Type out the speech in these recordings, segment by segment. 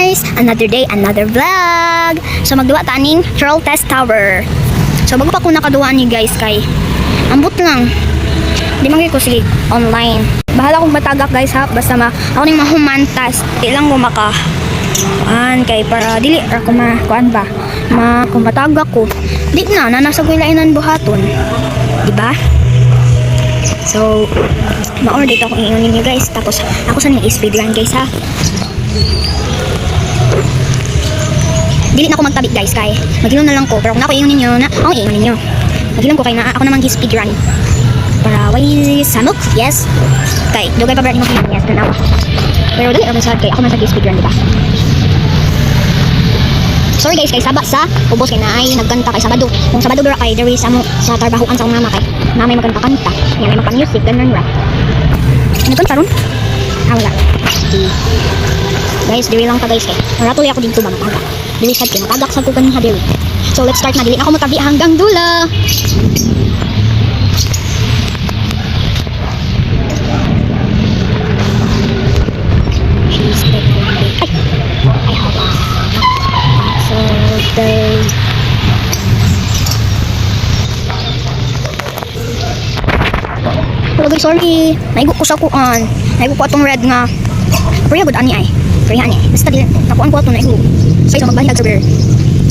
guys! Another day, another vlog! So magduwa taning Troll Test Tower. So bago pa ko nakaduwa ni guys kay ambot lang. Di man ko sige online. Bahala kong matagak guys ha. Basta ako ning mahumantas. Ilang ko maka kay para dili ra ko kuan ba. Kung matagak ko. Di na nasa ko ilainan buhaton. Di ba? So ma-order dito ako ingon ninyo guys. Tapos ako sa ning speedrun guys ha. Dili na ako magtabi guys kay magilom na lang ko. Pero kung ako ingon ninyo na ako ingon ninyo. Magilom ko kay na ako naman speedrun. Para way samok, yes. Kay dugay pa ba ni mo yes dan ako. Pero dili naman sa kay ako man sa speedrun di ba? Sorry guys kay Sabas sa ubos kay naay nagkanta kay Sabado. Kung Sabado dira kay there is amo sa trabahoan sa mama kay mamay magkanta-kanta. Yan may magpa-music ganun ra. Ano to karon? Wala. Guys, diri lang ta guys kay. Maratuloy ako dito ba mataga. Dili sad kay matagak sad ko kanina diri. So let's start na dili na ako motabi hanggang dulo. Hello guys, sorry. Naigo ko sa kuan. Naigo ko atong red nga. Pero good ani ay. Pero ani. Basta dili nakuan ko ato naigo. So ito magbalik sa beer.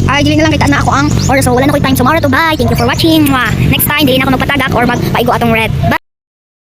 Ay, dili na lang kita na ako ang or so wala na ko time tomorrow to bye. Thank you for watching. Next time dili na ako magpatagak or magpaigo atong red. Bye.